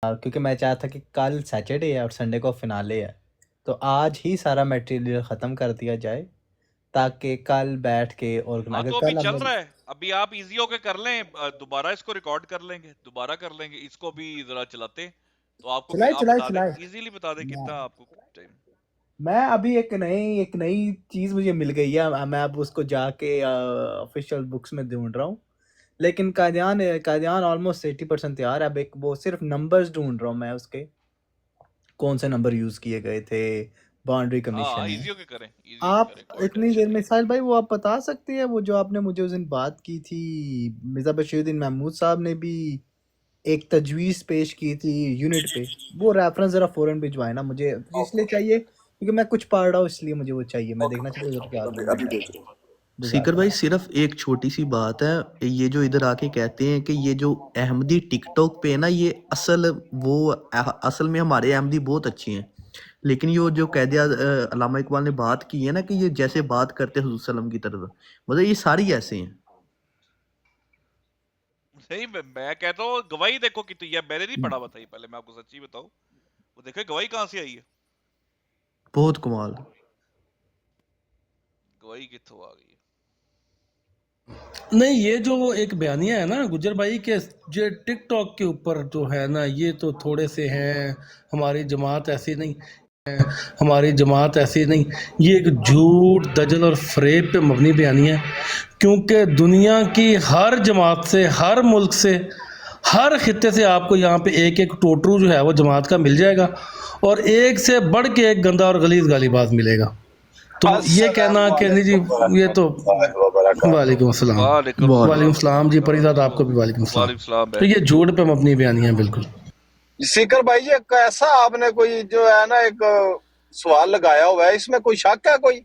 क्योंकि मैं चाहता था कि कल सैटरडे है और संडे को फिनाले है, तो आज ही सारा मटेरियल ख़त्म कर दिया जाए ताकि कल बैठ के और हाँ अगर तो अभी कल चल हमने रहा है, अभी आप इजी होके कर लें, दोबारा इसको रिकॉर्ड कर लेंगे, दोबारा कर लेंगे, इसको भी जरा चलाते तो आपको चलाए आप चलाए बता दें, चलाए इजीली बता दें मैं कितना आपको टाइम। मैं अभी एक नई चीज़ मुझे मिल गई है, मैं अब उसको जाके ऑफिशियल बुक्स में ढूंढ रहा हूँ। लेकिन कादियान ऑलमोस्ट 80% तैयार है। अब एक वो सिर्फ नंबर्स ढूंढ रहा हूँ मैं उसके, कौन से नंबर यूज़ किए गए थे, बाउंड्री हाँ कमीशन है। इजी होके करें, इजी होके आप करें, कोई इतनी टेंशन देर नहीं में है। साहिल भाई वो आप बता सकते हैं वो जो आपने मुझे उस दिन बात की थी, मिर्ज़ा बशीरुद्दीन महमूद साहब ने भी एक तजवीज़ पेश की थी यूनिट पे, वो रेफरेंस ज़रा फ़ौरन भिजवाएँ ना मुझे, इसलिए चाहिए क्योंकि मैं कुछ पढ़ रहा हूँ इसलिए मुझे वो चाहिए, मैं देखना चाहता हूँ उधर क्या अभी करना अभी है। भेज रहा हूँ। सीकर भिजवाता भाई हूँ। सिर्फ एक छोटी सी बात है, ये जो इधर आके कहते हैं कि ये जो अहमदी टिकटॉक पे है ना, ये असल में हमारे अहमदी बहुत अच्छे हैं, लेकिन ये जो कह दिया अल्लामा इकबाल ने बात की है ना कि ये जैसे बात करते हैं हुजूर सल्लम की तरफ, मतलब ये सारी ऐसे हैं। नहीं मैं कहता हूँ गवाही देखो कितनी है, मैंने नहीं पढ़ा, बताइए पहले मैं आपको सच्ची बताऊं, वो देखे गवाही कहाँ से आई है, बहुत कमाल। गवाही कितों आ गई है। नहीं, ये जो एक बयानिया है ना गुजर भाई के, जो टिकटॉक के ऊपर जो है ना, ये तो थोड़े से हैं, हमारी जमात ऐसी नहीं, हमारी जमात ऐसी नहीं, ये एक झूठ दजल और फरेब पे मबनी बयानिया है। क्योंकि दुनिया की हर जमात से, हर मुल्क से, हर खित्ते से आपको यहाँ पे एक एक टोटरू जो है वो जमात का मिल जाएगा, और एक से बढ़ के एक गंदा और गलीज गालीबाज मिलेगा। तो ये कहना अस्सलाम कि नहीं जी, वालेकुम ये तो रहमतुल्लाहि व बरकातहू। वालेकुम अस्सलाम। वालेकुम वालेकुम सलाम सलाम जी, परिजात आपको भी वालेकुम रहमतुल्लाह, सलाम। वालेकुम सलाम तो ये बैठ। झूठ पे मबनी बयानी है बिल्कुल। सीकर भाई ये कैसा आपने कोई जो है ना एक सवाल लगाया हुआ है, इसमें कोई शक है कोई?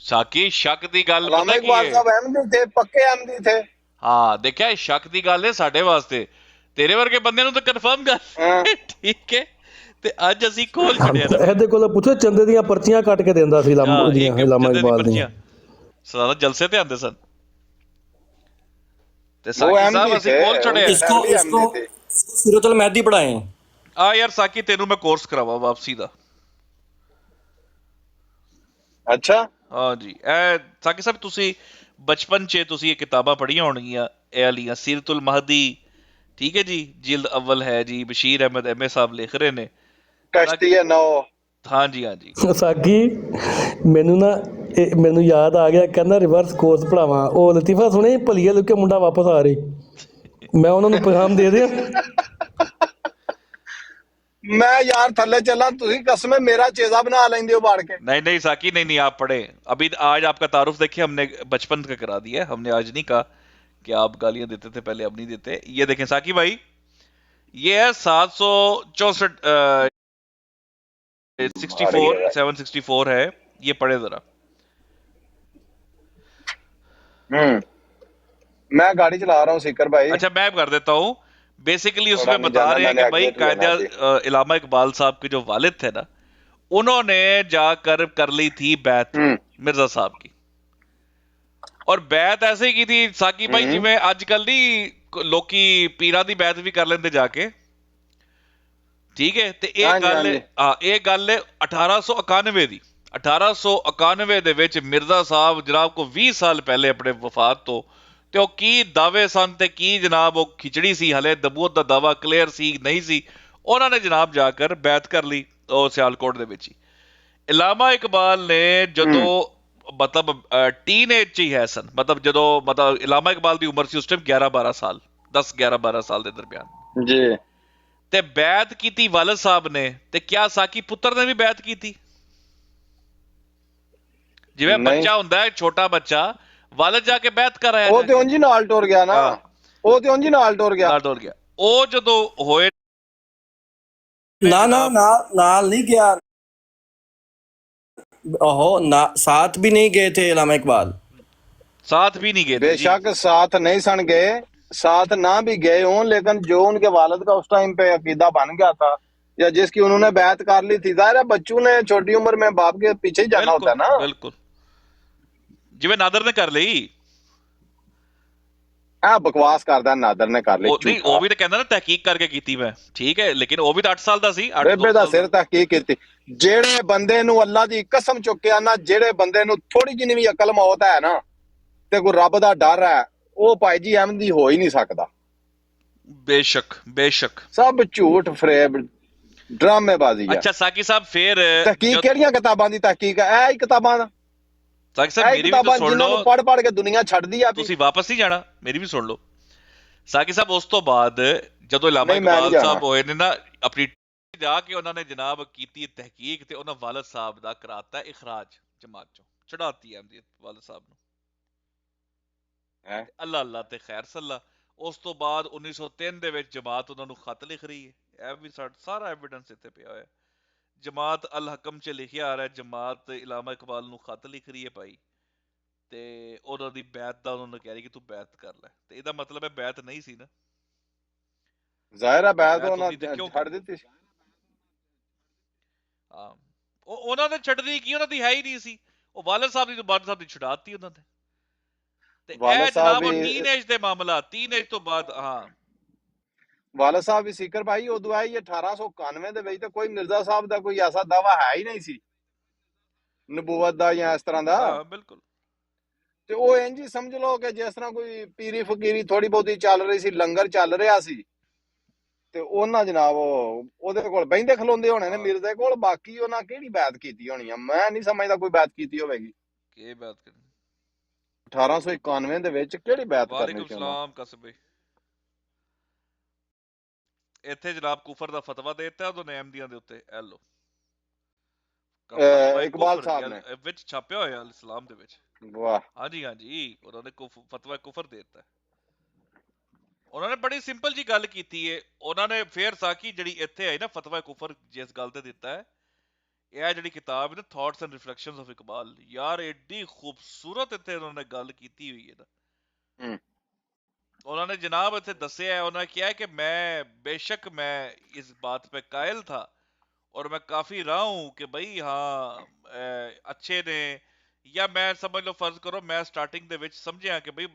साकी शक दी गल अल्लामा पता की इकबाल है, साहब अहमदी थे, पक्के अहमदी थे। हाँ देखा शक दी गल है साडे वास्ते, तेरे वर्गे बंदे नु तो कंफर्म हाँ। कर ठीक है, ते अज असी खोल छड़िया ना। ਇਹਦੇ ਕੋਲ ਪੁੱਛੋ ਚੰਦੇ ਦੀਆਂ ਪਰਚੀਆਂ ਕੱਟ ਕੇ ਦਿੰਦਾ ਸੀ ਉਹਦੀਆਂ, एक ਇਲਾਮਾ जदे दी ਇਕਬਾਲ ਦੀਆਂ। पर्चियां सारा जलसे ते आंदे सन, ते वो साकी साहब अहमदी असी थे, खोल छड़े उनके है। सर इसको भी इसको अहमदी थे। इसको सीरतुल मेहदी पढ़ाएं। आ यार साकी तेनू मैं कोर्स करावा वापसी दा। अच्छा, हाँ जी ए साकी साहब तुसी बचपन च तुसी ये किताबां पढ़ियां होणगियां, ए वालियां सीरतुल महदी, ठीक है जी, जिल्द अव्वल है जी, बशीर अहमद एम ए साहब लिख रहे ने। कश्ती है नौ। हाँ जी हाँ जी। ਸਾਕੀ ਮੈਨੂੰ ਨਾ ਮੈਨੂੰ ਯਾਦ ਆ ਗਿਆ, ਕਹਿੰਦਾ ਰਿਵਰਸ ਕੋਰਸ ਪੜਾਵਾਂ। ਉਹ ਲਤੀਫਾ ਸੁਣੇ, ਭਲੀਏ ਲੁਕੇ ਮੁੰਡਾ ਵਾਪਸ ਆ ਰਹੀ, ਮੈਂ ਉਹਨਾਂ ਨੂੰ ਪੈਗਾਮ ਦੇ ਦਿਆਂ। मैं यार थल्ले चला, तुसी कसम है मेरा चेजा बना लेंदे हो बाड़ के। नहीं नहीं साकी, नहीं नहीं आप पढ़े, अभी आज आपका तारुफ देखिए, हमने बचपन का करा दिया है, हमने आज नहीं कहा कि आप गालियां देते थे पहले, अब नहीं देते। ये देखें साकी भाई, ये है 764 64 764 है, ये पढ़े जरा। मैं गाड़ी चला रहा हूँ सीकर भाई। अच्छा मैं कर देता हूँ, बेसिकली थोड़ा उसमें नहीं बता जाना, रहे हैं मैंने कि आगे भाई नहीं जाना अभी। इलामा इकबाल साहब के जो वालिद थे ना, उन्होंने जाकर कर ली थी बैत मिर्जा साहब की, और बैत ऐसे ही की थी साकी भाई जिवें आजकल नहीं लोकी पीरा दी बैत भी कर लेंदे जाके, ठीक है। ते हाँ एक जी, हाँ गल जी। ਇਹ ਗੱਲ 1891 ਦੀ, 1891 ਦੇ ਵਿੱਚ ਮਿਰਜ਼ਾ ਸਾਹਿਬ ਜਨਾਬ ਕੋ 20 ਸਾਲ ਪਹਿਲੇ ਆਪਣੇ ਵਫਾਤ ਤੋਂ, ਤੇ ਉਹ ਕੀ ਦਾਅਵੇ ਸਨ ਤੇ ਕੀ ਜਨਾਬ ਉਹ ਖਿਚੜੀ ਸੀ, ਹਲੇ ਨਬੂਵਤ ਦਾ ਦਾਵਾ ਕਲੀਅਰ ਸੀ ਨਹੀਂ ਸੀ, ਉਹਨਾਂ ਨੇ ਜਨਾਬ ਜਾ ਕਰ ਬੈਤ ਕਰ ਲਈ ਉਹ ਸਿਆਲਕੋਟ ਦੇ ਵਿੱਚ ਹੀ। ਇਲਾਮਾ ਇਕਬਾਲ ਨੇ ਜਦੋਂ मतलब टीन एज ਚ ਹੀ ਹੈ ਸਨ, मतलब ਜਦੋਂ मतलब ਇਲਾਮਾ ਇਕਬਾਲ ਦੀ ਉਮਰ ਸੀ ਉਸ ਟਾਈਮ 11-12 ਸਾਲ, 10-11-12 ਸਾਲ ਦੇ ਦਰਮਿਆਨ जी। ਤੇ ਬੈਤ ਕੀਤੀ ਵਾਲਦ ਸਾਹਿਬ ਨੇ, ਤੇ ਕਿਆ ਸਾਕੀ ਪੁੱਤਰ ਨੇ ਵੀ ਬੈਤ ਕੀਤੀ? ਜਿਵੇਂ नहीं, ਬੱਚਾ ਹੁੰਦਾ ਹੈ ਛੋਟਾ ਬੱਚਾ, ਵਾਲਦ ਜਾ ਕੇ ਬੈਤ ਕਰ ਆਇਆ वो ਜਾ तो ਕੇ, उंजी नाल टुर गया ना, ਹਾਂ वो तो उंजी नाल टुर गया। ਨਾਲ ਟੁਰ ਗਿਆ। ਉਹ ਜਦੋਂ ਹੋਏ ना ना जनाब, ना नाल नहीं गया, ओहो ना, साथ भी नहीं गए थे इलामा इकबाल। साथ भी नहीं गए थे जी। बेशक साथ नहीं सन गए, साथ ना भी गए हों, लेकिन जो उनके वालिद का उस टाइम पे अकीदा बन गया था, या जिसकी उन्होंने बैत कर ली थी, जाहिर है बच्चों ने छोटी उम्र में बाप के पीछे ही जाना होता बिल्कुल है ना। बिल्कुल, जिवें नादर ने कर ਲਈ। ਆ ਬਕਵਾਸ ਕਰਦਾ ਨਾਦਰ ਨੇ ਕਰ ਲਈ ਉਹ ਨਹੀਂ, ਝੂਠਾ। ਉਹ ਵੀ ਤਾਂ ਕਹਿੰਦਾ ਨਾ ਤਹਿਕੀਕ ਕਰਕੇ ਕੀਤੀ ਮੈਂ, ਠੀਕ ਹੈ, ਲੇਕਿਨ ਉਹ ਵੀ ਤਾਂ 8 ਸਾਲ ਦਾ ਸੀ, 8 2 ਬੇਬੇ ਦਾ ਸਾਲ ਸਿਰ ਦਾ। ਤਹਿਕੀਕ ਕੀਤੀ। ਜਿਹੜੇ ਬੰਦੇ ਨੂੰ ਅੱਲਾ ਦੀ ਕਸਮ ਚੁੱਕਿਆ ਨਾ, ਜਿਹੜੇ ਬੰਦੇ ਨੂੰ ਥੋੜੀ ਜਿਹੀ ਵੀ ਅਕਲ ਮੌਤ ਹੈ ਨਾ ਤੇ ਕੋਈ ਰੱਬ ਦਾ ਡਰ ਹੈ, ਉਹ ਭਾਈ ਜੀ ਅਹਿਮਦੀ ਹੋ ਹੀ ਨਹੀਂ ਸਕਦਾ। ਬੇਸ਼ੱਕ ਬੇਸ਼ੱਕ। ਸਭ ਝੂਠ ਫਰੇਬ ਡਰਾਮੇਬਾਜ਼ੀ ਹੈ। ਅੱਛਾ ਸਾਕੀ ਸਾਹਿਬ, ਫਿਰ ਤਹਿਕੀਕ ਕਿਹੜੀਆਂ ਕਿਤਾਬਾਂ ਦੀ ਤਹਿਕੀਕ ਹੈ? ਇਹ ਹੀ ਕਿਤਾਬਾਂ ਦਾ, ਸਾਕੀ ਸਾਹਿਬ ਇਹ ਹੀ ਮੇਰੀ ਵੀ ਤਾਂ ਕਿਤਾਬਾਂ ਸੁਣ ਜਿਨ੍ਹਾਂ ਨੂੰ ਲਓ, ਪੜ੍ਹ ਪੜ੍ਹ ਕੇ ਦੁਨੀਆ ਛੱਡਦੀ ਆ ਵੀ। ਤੁਸੀਂ ਵਾਪਸ ਨਹੀਂ ਜਾਣਾ, ਮੇਰੀ ਵੀ ਸੁਣ ਲਓ ਸਾਕੀ ਸਾਹਿਬ। ਉਸ ਤੋਂ ਬਾਅਦ ਜਦੋਂ ਇਲਾਮਾ ਨਹੀਂ, ਮੈਂ ਨਹੀਂ ਇਕਬਾਲ ਜਾਣਾ। ਸਾਹਿਬ ਹੋਏ ਨੇ ਨਾ, ਆਪਣੀ ਜਾ ਕੇ ਉਹਨਾਂ ਨੇ ਜਨਾਬ ਕੀਤੀ ਤਹਿਕੀਕ, ਤੇ ਉਹਨਾਂ ਵਾਲਦ ਸਾਹਿਬ ਦਾ ਕਰਾਤਾ ਇਖਰਾਜ ਜਮਾਤ ਚੋਂ, ਚੜਾਤੀ ਅਹਿਮਦੀਅਤ ਵਾਲਦ ਸਾਹਿਬ ਨੂੰ। ਹੈਂ? ਅੱਲਾ ਅੱਲਾ ਤੇ ਖੈਰ ਸੱਲਾ। ਉਸ ਤੋਂ ਬਾਅਦ 1903 ਦੇ ਵਿੱਚ ਜਮਾਤ ਉਹਨਾਂ ਨੂੰ ਖਤ ਲਿਖ ਰਹੀ ਹੈ, ਇਹ ਵੀ ਸਾਰਾ ਐਵੀਡੈਂਸ ਇੱਥੇ ਪਿਆ ਹੋਇਆ। ਜਮਾਤ ਅਲ ਹਕਮ ਚ ਲਿਖਿਆ ਆ ਰਿਹਾ, ਜਮਾਤ ਇਲਾਮਾ ਇਕਬਾਲ ਨੂੰ ਖਤ ਲਿਖ ਰਹੀ ਹੈ ਭਾਈ, ਤੇ ਉਹਨਾਂ ਦੀ ਬੈਤ ਦਾ ਉਹਨਾਂ ਨੂੰ ਕਹਿ ਰਹੀ ਕਿ ਤੂੰ ਬੈਤ ਕਰ ਲੈ। ਤੇ ਇਹਦਾ ਮਤਲਬ ਹੈ ਬੈਤ ਨਹੀਂ ਸੀ ਨਾ, ਜ਼ਾਹਿਰ ਹੈ ਬੈਤ ਬੈਤ ਉਹਨਾਂ ਹੁੰਦੀ ਤੇ ਕਿਉਂ ਛੱਡ ਕਰਦੇ? ਦਿੱਤੀ ਸੀ। ਹਾਂ, ਉਹਨਾਂ ਨੇ ਛੱਡਦੀ ਕੀ, ਉਹਨਾਂ ਦੀ ਹੈ ਹੀ ਨਹੀਂ ਸੀ। ਉਹ ਵਾਲਦ ਸਾਹਿਬ ਦੀ, ਵਾਲਦ ਸਾਹਿਬ ਦੀ ਛੁਡਾਤੀ ਉਹਨਾਂ ਨੇ। ਤੇ ਵਾਲਦ ਇਹ ਸਾਹਿਬ ਜਨਾਬ ਉਹ ਵੀ ਟੀਨੇਜ ਦੇ ਮਾਮਲਾ, ਟੀਨੇਜ ਤੋਂ ਬਾਅਦ, ਹਾਂ ਵਾਲਦ ਸਾਹਿਬ ਵੀ ਸਿਕਰ ਭਾਈ ਉਦੋਂ ਆਈ 1891 ਦੇ ਵਿੱਚ, ਤੇ ਕੋਈ ਮਿਰਜ਼ਾ ਸਾਹਿਬ ਦਾ ਕੋਈ ਐਸਾ ਦਾਵਾ ਹੈ ਹੀ ਨਹੀਂ ਸੀ ਨਬੂਵਤ ਦਾ ਜਾਂ ਇਸ ਤਰ੍ਹਾਂ ਦਾ। ਹਾਂ ਬਿਲਕੁਲ। ਤੇ ਉਹ ਇੰਜ ਹੀ ਸਮਝ ਲਓ ਕਿ ਜਿਸ ਤਰ੍ਹਾਂ ਕੋਈ ਪੀਰੀ ਫਕੀਰੀ ਥੋੜੀ ਬਹੁਤੀ ਚੱਲ ਰਹੀ ਸੀ, ਲੰਗਰ ਚੱਲ ਰਿਹਾ ਸੀ, ਤੇ ਉਹਨਾਂ ਜਨਾਬ ਉਹਦੇ ਕੋਲ ਬਹਿੰਦੇ ਖਲੋਂਦੇ ਹੋਣੇ ਨੇ ਮਿਰਜ਼ੇ ਕੋਲ। ਬਾਕੀ ਉਹਨਾਂ ਕਿਹੜੀ ਬੈਤ ਕੀਤੀ ਹੋਣੀ ਆ, ਮੈਂ ਨਹੀਂ ਸਮਝਦਾ ਕੋਈ ਬੈਤ ਕੀਤੀ ਹੋਵੇਗੀ। ਕੀ ਬਾਤ ਕਰਨੀ। 1891 ਦੇ ਵਿੱਚ ਕਿਹੜੀ ਬੈਤ ਕਰਨੀ ਵਾਲੇਕੁਮ ਸੀ ਉਹਨਾਂ? ਸਲਾਮ ਕਸਬੇ। ਇੱਥੇ ਜਨਾਬ ਕੁਫਰ ਦਾ ਫਤਵਾ ਦੇ ਦਿੱਤਾ ਉਹਨੇ ਅਹਿਮਦੀਆਂ ਦੇ ਉੱਤੇ, ਇਹ ਲੋ ਇਕਬਾਲ ਸਾਹਿਬ ਨੇ ਵਿੱਚ ਛਾਪਿਆ ਹੋਇਆ ਇਸਲਾਮ ਦੇ ਵਿੱਚ। ਵਾਹ, ਹਾਂਜੀ ਹਾਂਜੀ, ਉਹਨਾਂ ਨੇ ਫਤਵਾ ਕੁਫਰ ਦੇ ਦਿੱਤਾ। ਉਹਨਾਂ ਨੇ ਬੜੀ ਸਿੰਪਲ ਜੀ ਗੱਲ ਕੀਤੀ ਹੈ। ਉਹਨਾਂ ਨੇ ਫੇਰ ਸਾਕੀ ਜਿਹੜੀ ਇੱਥੇ ਆਈ ਨਾ ਫਤਵਾ ਕੁਫਰ ਜਿਸ ਗੱਲ ਤੇ ਦਿੱਤਾ ਹੈ, ਇਹ ਜਿਹੜੀ ਕਿਤਾਬ ਹੈ ਨਾ, ਥਾਟਸ ਐਂਡ ਰਿਫਲੈਕਸ਼ਨਸ ਆਫ ਇਕਬਾਲ, ਯਾਰ ਏਡੀ ਖੂਬਸੂਰਤ ਇੱਥੇ ਉਹਨਾਂ ਨੇ ਗੱਲ ਕੀਤੀ ਹੋਈ ਹੈ ਨਾ। ਉਹਨਾਂ ਨੇ ਜਨਾਬ ਇੱਥੇ ਦੱਸਿਆ ਹੈ, ਉਹਨਾਂ ਨੇ ਕਿਹਾ ਕਿ मैं बेशक मैं इस बात पे कायल था और मैं काफी रहा हूं कि भाई हाँ अच्छे ने, या मैं समझ लो फर्ज करो मैं स्टार्टिंग ਦੇ ਵਿੱਚ ਸਮਝਿਆ ਕਿ ਭਾਈ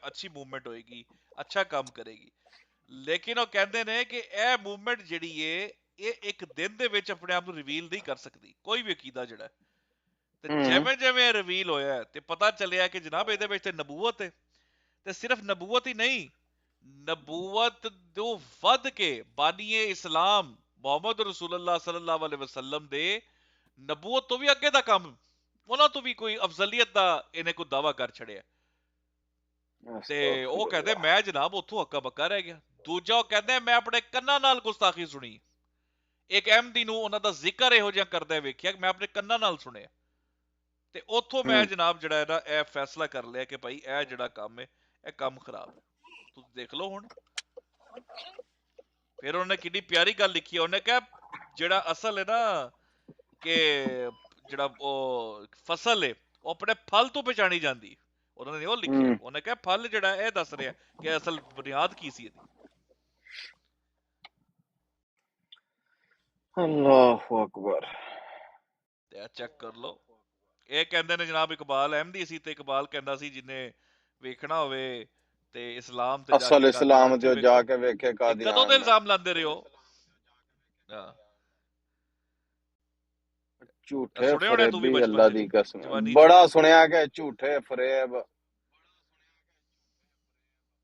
ਅੱਛੀ ਮੂਵਮੈਂਟ ਹੋਏਗੀ, ਅੱਛਾ ਕੰਮ ਕਰੇਗੀ, ਲੇਕਿਨ ਉਹ ਕਹਿੰਦੇ ਨੇ ਕਿ ਇਹ ਮੂਵਮੈਂਟ ਜਿਹੜੀ ਏ ਇਹ ਇੱਕ ਦਿਨ ਦੇ ਵਿੱਚ ਆਪਣੇ ਆਪ ਨੂੰ ਰਿਵੀਲ ਨਹੀਂ ਕਰ ਸਕਦੀ, ਕੋਈ ਵੀ ਅਕੀਦਾ ਜਿਹੜਾ। ਤੇ ਜਿਵੇਂ ਜਿਵੇਂ ਰਿਵੀਲ ਹੋਇਆ ਤੇ ਪਤਾ ਚੱਲਿਆ ਕਿ ਜਨਾਬ ਇਹਦੇ ਵਿੱਚ ਤੇ ਨਬੂਵਤ ਹੈ, ਤੇ ਸਿਰਫ ਨਬੂਵਤ ਹੀ ਨਹੀਂ, ਨਬੂਵਤ ਤੋਂ ਵੱਧ ਕੇ ਬਾਨੀਏ ਇਸਲਾਮ ਮੁਹੰਮਦ ਰਸੂਲullah ਸੱਲੱਲਾਹੁ ਅਲੈਹਿ ਵਸੱਲਮ ਦੇ ਨਬੂਵਤ ਤੋਂ ਵੀ ਅੱਗੇ ਦਾ ਕੰਮ, ਉਹਨਾਂ ਤੋਂ ਵੀ ਕੋਈ ਅਫਜ਼ਲੀਅਤ ਦਾ ਇਹਨੇ ਕੋਈ ਦਾਵਾ ਕਰ ਛੜਿਆ। ਤੇ ਉਹ ਕਹਿੰਦੇ ਮੈਂ ਜਨਾਬ ਉੱਥੋਂ ਹੱਕਾ ਬੱਕਾ ਰਹਿ ਗਿਆ। ਦੂਜਾ ਉਹ ਕਹਿੰਦੇ ਮੈਂ ਆਪਣੇ ਕੰਨਾਂ ਨਾਲ ਗੁਸਤਾਖੀ ਸੁਣੀ, ਇੱਕ ਅਹਿਮਦੀ ਨੂੰ ਉਹਨਾਂ ਦਾ ਜ਼ਿਕਰ ਇਹੋ ਜਿਹਾ ਕਰਦਾ ਵੇਖਿਆ ਕਿ ਮੈਂ ਆਪਣੇ ਕੰਨਾਂ ਨਾਲ ਸੁਣਿਆ, ਤੇ ਉੱਥੋਂ ਮੈਂ ਜਨਾਬ ਜਿਹੜਾ ਹੈ ਨਾ ਇਹ ਫੈਸਲਾ ਕਰ ਲਿਆ ਕਿ ਭਾਈ ਇਹ ਜਿਹੜਾ ਕੰਮ ਹੈ ਇਹ ਕੰਮ ਖਰਾਬ ਹੈ। ਤੁਸੀਂ ਦੇਖ ਲਓ ਹੁਣ। ਫਿਰ ਉਹਨੇ ਕਿੰਨੀ ਪਿਆਰੀ ਗੱਲ ਲਿਖੀ ਹੈ, ਉਹਨੇ ਕਿਹਾ ਜਿਹੜਾ ਅਸਲ ਹੈ ਨਾ ਕਿ ਜਿਹੜਾ ਉਹ ਫਸਲ ਹੈ ਉਹ ਆਪਣੇ ਫਲ ਤੋਂ ਪਛਾਣੀ ਜਾਂਦੀ, ਉਹਨਾਂ ਨੇ ਉਹ ਲਿਖਿਆ। ਉਹਨੇ ਕਿਹਾ ਫਲ ਜਿਹੜਾ ਇਹ ਦੱਸ ਰਿਹਾ ਕਿ ਅਸਲ ਬੁਨਿਆਦ ਕੀ ਸੀ ਇਹਦੀ। ਅੱਲਾਹੁ ਅਕਬਰ। ਤੇ ਚੈੱਕ ਕਰ ਲਓ। ਇਹ ਕਹਿੰਦੇ ਨੇ ਜਨਾਬ ਇਕਬਾਲ ਅਹਿਮਦੀ ਸੀ, ਤੇ ਇਕਬਾਲ ਕਹਿੰਦਾ ਸੀ ਜਿੰਨੇ ਵੇਖਣਾ ਹੋਵੇ ਤੇ ਇਸਲਾਮ ਤੇ ਜਾ ਕੇ ਅਸਲ ਇਸਲਾਮ ਤੇ ਜਾ ਕੇ ਵੇਖੇ ਕਾਦੀਆਨ। ਕਦੋਂ ਦੇ ਇਲਜ਼ਾਮ ਲਾਉਂਦੇ ਰਹੇ ਹੋ? ਝੂਠੇ ਸੁਣਿਆ ਹੋਣਾ ਤੂੰ ਵੀ ਫਰੇਬੀ, ਬਚਪਨ ਅੱਲਾ ਚ ਦੀ ਕਸਮ ਜਵਾਨੀ ਚ। ਬੜਾ ਸੁਣਿਆ ਕਿ ਝੂਠੇ ਫਰੇਬ।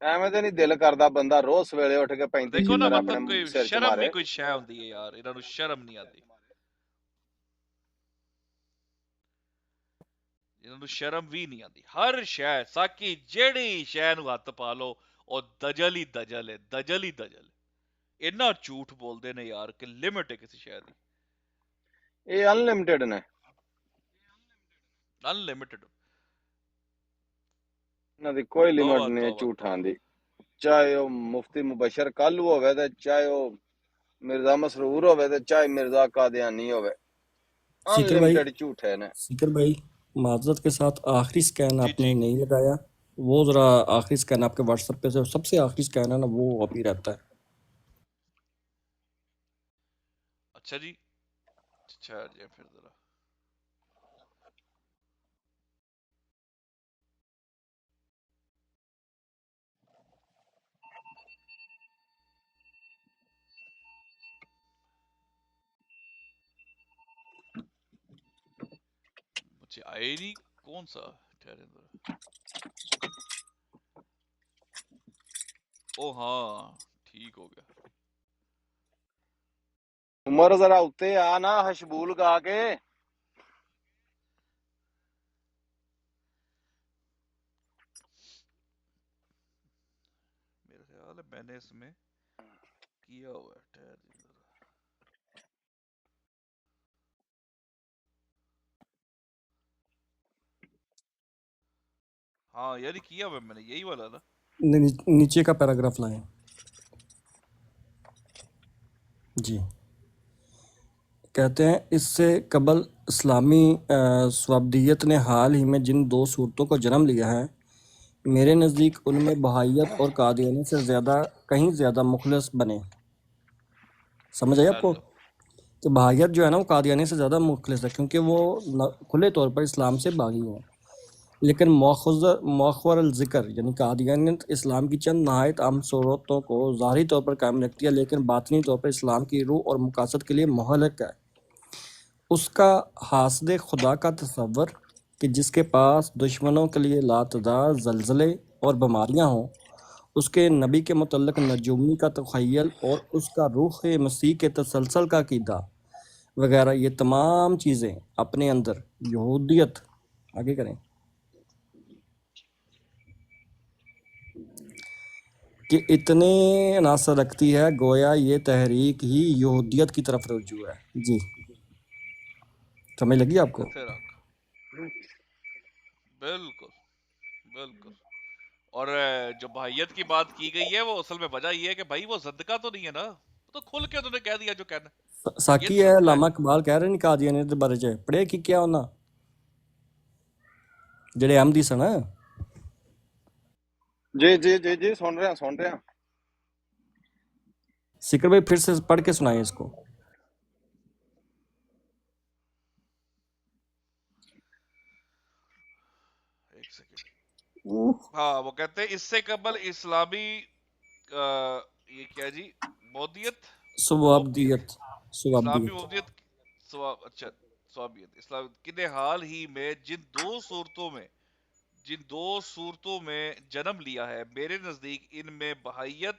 ਐਵੇਂ ਤੇ ਨਹੀਂ ਦਿਲ ਕਰਦਾ ਬੰਦਾ ਰੋਜ਼ ਸਵੇਰੇ ਉੱਠ ਕੇ 35 ਦੇਖੋ ਨਾ, ਚੀਜ਼ਾਂ ਮਤਲਬ ਆਪਣੇ ਕੋਈ ਸਿਰ 'ਚ ਸ਼ਰਮ ਮਾਰੇ। ਨਹੀਂ ਕੋਈ ਸ਼ੈ ਹੁੰਦੀ ਹੈ ਯਾਰ, ਇਹਨਾਂ ਨੂੰ ਸ਼ਰਮ ਨਹੀਂ ਆਉਂਦੀ, ਇਹਨਾਂ ਨੂੰ ਸ਼ਰਮ ਵੀ ਨਹੀਂ ਆਉਂਦੀ। ਹਰ ਸ਼ੈ ਸਾਕੀ ਜਿਹੜੀ ਸ਼ੈ ਨੂੰ ਹੱਥ ਪਾ ਲਓ ਉਹ ਦਜਲ ਹੀ ਦਜਲ ਹੈ, ਦਜਲ ਹੀ ਦਜਲ। ਇੰਨਾ ਝੂਠ ਬੋਲਦੇ ਨੇ ਯਾਰ ਕਿ ਲਿਮਿਟ ਹੈ ਕਿਸੇ ਸ਼ੈ ਦੀ। ਇਹ ਅਨਲਿਮਿਟਿਡ ਨੇ, ਅਨਲਿਮਿਟਿਡ, ਇਹਨਾਂ ਦੀ ਕੋਈ ਲਿਮਿਟ ਨਹੀਂ ਝੂਠਾਂ ਦੀ। ਚਾਹੇ ਉਹ ਮੁਫਤੀ ਮੁਬਸ਼ਰ ਕਾਲੂ ਹੋਵੇ, ਤੇ ਚਾਹੇ ਉਹ मिर्जा मसरूर होवे, ते चाहे मिर्जा कादियानी होवे, अनलिमिटेड झूठ है ना। सिकर भाई माजरत के साथ आखिरी स्कैन आपने नहीं लगाया, वो जरा आखिरी स्कैन आपके व्हाट्सएप पे से सबसे आखिरी स्कैन है ना, वो अभी रहता है। अच्छा जी, अच्छा जी, फिर जरा शायरी कौन सा? ठहरे जरा। ओ हाँ, ठीक हो गया। उमर जरा उत्ते आना हशबूल गा के। मेरे ख्याल है मैंने इसमें किया हुआ है, ठहर जरा। हाँ यार, ये किया हुआ है मैंने, यही वाला ना। नीचे का पैराग्राफ लाएं जी। कहते हैं इससे कबल इस्लामी स्वाबदियत ने हाल ही में जिन दो सूरतों को जन्म लिया है, मेरे नज़दीक उनमें बहाइयत और कादियानी से कहीं ज़्यादा मुखलिस बने। समझ आई आपको? हेलो। कि बहाइयत जो है ना वो कादियानी से ज़्यादा मुखलिस है, क्योंकि वो खुले तौर पर इस्लाम से बागी हैं। लेकिन मौखर ज़िक्र यानी कादियानियत इस्लाम की चंद नहायत आम सूरतों को ज़ाहिरी तौर पर कायम रखती है, लेकिन बातनी तौर पर इस्लाम की रूह और मकासद के लिए मुहल्लिक है। उसका हासद खुदा का तसव्वुर कि जिसके पास दुश्मनों के लिए लातदार ज़लज़ले और बीमारियां हों, उसके नबी के मुतल्लिक़ नजूमी का तख़य्युल और उसका रूह मसीह के तसलसल का अक़ीदा वगैरह, ये तमाम चीज़ें अपने अंदर यहूदियत आगे करें कि इतने अनासर रखती है, गोया ये तहरीक ही यहूदियत की तरफ रुजू है। जी, समझ लगी आपको? इत्तेराक। बिल्कुल बिल्कुल। और जो भाइयत की बात की गई है, वो असल में वजह ये है कि भाई वो ज़दका तो नहीं है ना, वो तो खुल के उन्होंने कह दिया जो कहना है। ये साकी तो है, ज़दका है। लामा इकबाल कह रहे नहीं कादियानी दे बारे च पढ़े कि क्या होना जेड़े अहमदी सन। जी जी जी जी, सुन रहे हैं सुन रहे हैं। सिकर भाई फिर से पढ़ के सुनाए इसको। एक सेकंड। हाँ, वो कहते हैं इससे कबल इस्लामी ये क्या जी, मौदियत मोबियत सुवाबदियत इस्लामी सुवाबदियत मौदियत अच्छा, स्वाबियत इस्लाम किने हाल ही में जिन दो सूरतों में जन्म लिया है, मेरे नजदीक इनमें बहाइयत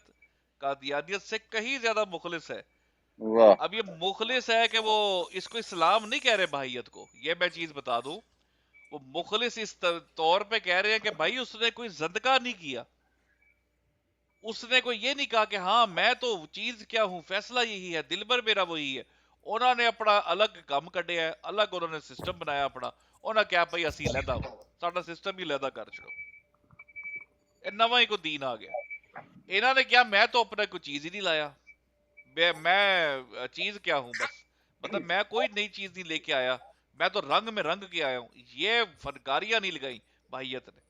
कादियानियत से कहीं ज्यादा मुखलिस है। वाह। अब ये मुखलिस है कि वो इसको इस्लाम नहीं कह रहे बहाइयत को, ये मैं चीज बता दूं। वो मुखलिस इस तौर पे कह रहे हैं कि भाई उसने कोई ज़दका नहीं किया, उसने कोई ये नहीं कहा कि हाँ मैं तो चीज क्या हूं, फैसला यही है, दिलबर मेरा वही है। उन्होंने अपना अलग काम कढ़िया है, अलग उन्होंने सिस्टम बनाया अपना। उन्होंने क्या भाई असी लहदा वा, साडा सिस्टम ही लहदा कर छड़ो, ये नवा ही कोई दीन आ गया। इन्होंने क्या, मैं तो अपना कोई चीज ही नहीं लाया, मैं चीज क्या हूं बस, मतलब मैं कोई नई चीज नहीं लेके आया, मैं तो रंग में रंग के आया हूं। ये फनकारियां नहीं लगाई भाइयत ने।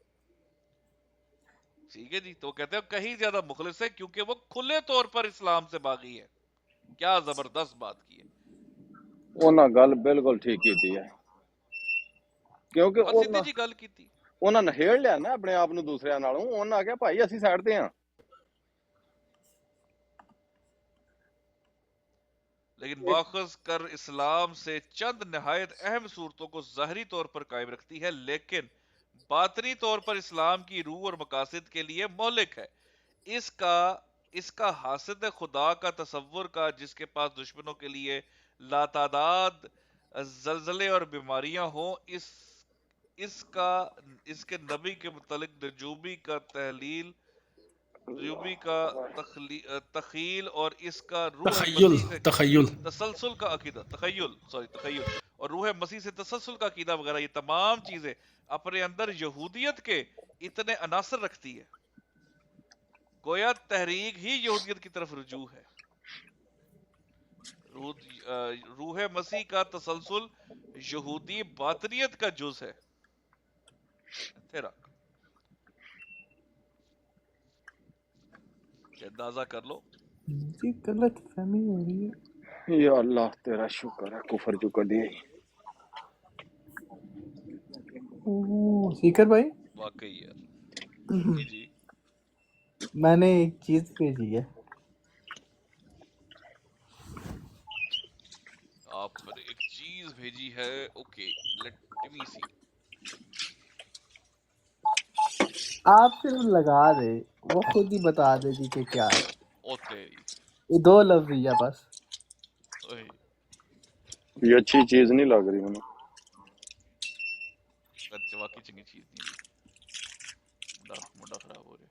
ठीक है जी, तो कहते हैं कहीं ज्यादा मुखलिस है क्योंकि वो खुले तौर पर इस्लाम से बागी है। क्या जबरदस्त बात की है। ਉਹਨਾਂ ਗੱਲ ਬਿਲਕੁਲ ਠੀਕ ਕੀਤੀ ਹੈ, ਕਿਉਂਕਿ बहुत सीधी जी गल की थी। ਉਹਨਾਂ ਨਹੇੜ ਲਿਆ ਨਾ ਆਪਣੇ ਆਪ ਨੂੰ ਦੂਸਰਿਆਂ ਨਾਲੋਂ। ਉਹਨਾਂ ਆਖਿਆ ਭਾਈ ਅਸੀਂ ਸਾਈਡ ਤੇ ਆ। लेकिन माखज कर इस्लाम से चंद नहायत अहम सूरतों को ज़ाहरी तौर पर कायम रखती है, लेकिन बातनी तौर पर इस्लाम की रूह और मकासद के लिए मौलिक है। इसका इसका हासिद खुदा का तसव्वुर का जिसके पास दुश्मनों के लिए लातादाद जलजले और बीमारियां हो, इसका इसके नबी के मुतलिक नजूमी का तहलील नजूमी का तखील और इसका रूह तखय्युल मसीह से तखय्युल तसलसल का अकीदा, तखय्युल और रूह मसीह से तसलसल का अकीदा वगैरह, ये तमाम चीजें अपने अंदर यहूदियत के इतने अनासर रखती है, गोया तहरीक ही यहूदियत की तरफ रुजू है। रूह मसीह का तसलसल यहूदी बातनियत का जुज है। तेरा अंदाजा कर लो। जी गलत फहमी हो रही है। या अल्लाह तेरा शुक्र है, कुफर जो कर दिया। सीकर भाई, वाकई यार। जी जी, मैंने एक चीज भेजी है। आपने एक चीज भेजी है। ओके, लेट मी सी। आप सिर्फ लगा दे, वो खुद ही बता देगी कि क्या है। ओ तेरी ये 2 लफ्ज ही है बस। ओए ये अच्छी चीज नहीं लग रही मुझे। सच वाकई चंगी चीज नहीं है। मुंडा खराब हो रहा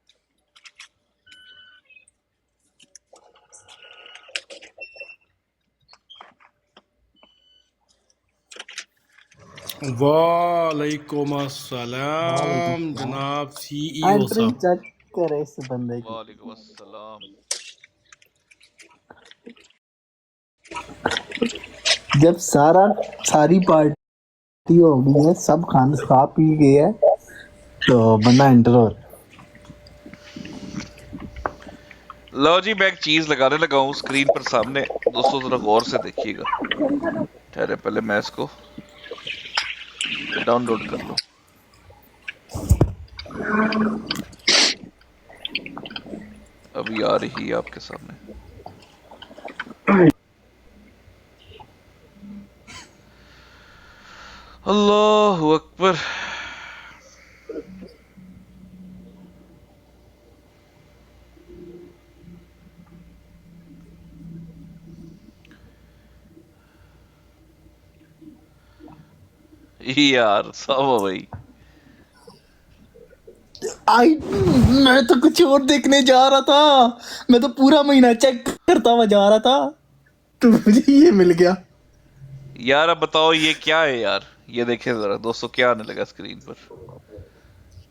वालेकुम अस्सलाम जनाब CEO एंट्री साहब। चेक करे इस बंदे है। की। वालेकुम अस्सलाम। जब सारी पार्टी हो गई है, सब खाना खा पी गए है, तो बंदा एंटर हो रहा है। लो जी मैं एक चीज लगाने लगा हूँ स्क्रीन पर सामने, दोस्तों जरा गौर से देखिएगा। ठहरे पहले मैं इसको डाउनलोड कर लूं। अभी आ रही है आपके सामने। अल्लाहु अकबर। यार सब भाई मैं तो कुछ और देखने जा रहा था, मैं तो पूरा महीना चेक करता हुआ जा रहा था, तो मुझे ये मिल गया। यार अब बताओ ये क्या है यार। ये देखें जरा दोस्तों क्या आने लगा स्क्रीन पर।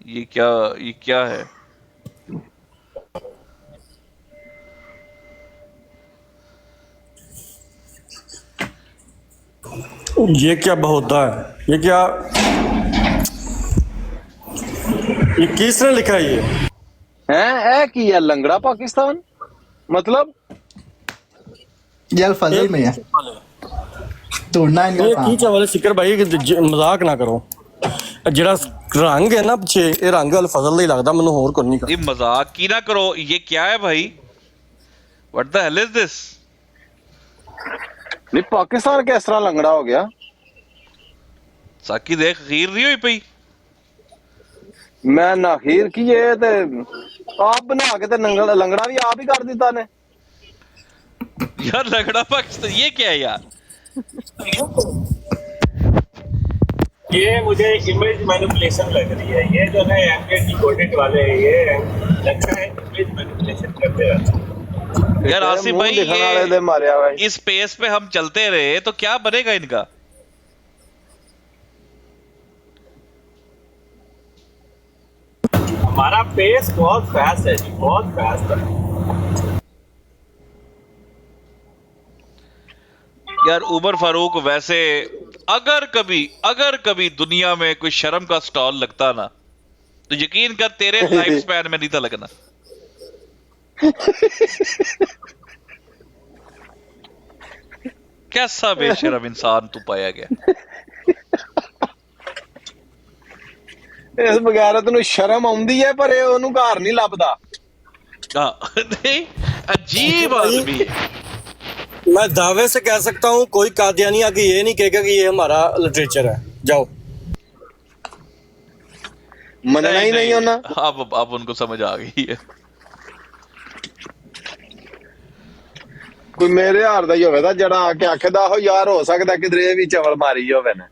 ये क्या है। ये क्या बहुता है, ये किसने लिखा है ये? है की है लंगड़ा पाकिस्तान मतलब। ये अल-फजल में है, ढूंढना इनका ये काम। की चावल सिकर भाई मजाक ना करो। ਜਿਹੜਾ रंग है ना ਪਿੱਛੇ ਇਹ रंग अल फजल ਦਾ ਹੀ ਲੱਗਦਾ ਮੈਨੂੰ ਹੋਰ ਕੋਈ नहीं। ये मजाक की ना करो। ये क्या है भाई। What the hell is this. नहीं पाकिस्तान किस तरह लंगड़ा हो गया। साकी देख खीर नहीं हुई पई। मैं ना खीर की है ते आप बना के ते लंगड़ा भी आप ही कर दिता ने। यार लगड़ा पाकिस्तान ये क्या है यार। ये मुझे इमेज मैनिपुलेशन लग रही है। ये जो है एमके डिकोडेड वाले ये लगता है इमेज मैनिपुलेशन करते रहते हैं। यार आसिफ मुंह भाई दिखाने वाले दे मारिया भाई। इस स्पेस पे हम चलते रहे तो क्या बनेगा इनका। हमारा पेस बहुत फास्ट है जी, बहुत फास्ट है। यार उमर फारूक वैसे अगर कभी दुनिया में कोई शर्म का स्टॉल लगता ना तो यकीन कर तेरे लाइफ स्पैन में नहीं था लगना। कैसा बेशरम इंसान तू पाया गया। इस बगैरत ਨੂੰ ਸ਼ਰਮ ਆਉਂਦੀ ਹੈ ਪਰ ਇਹ ਉਹਨੂੰ ਘਰ ਨਹੀਂ ਲੱਭਦਾ। नहीं अजीब आदमी है। मैं दावे से कह सकता हूँ कोई कादियानी आके ये नहीं कहेगा कि ये हमारा लिटरेचर है। जाओ ਮੰਨਣਾ ਹੀ ਨਹੀਂ ਉਹਨਾਂ। अब उनको समझ आ गई है। ਕੋਈ ਮੇਰੇ ਹਾਰ ਦਾ ਹੀ ਹੋਵੇ ਤਾਂ ਜਿਹੜਾ ਆ ਕੇ ਆਖਦਾ ਹੋ ਯਾਰ ਹੋ ਸਕਦਾ ਕਿਧਰੇ ਵੀ ਚਵਲ ਮਾਰੀ ਹੋਵੇ ਨੇ।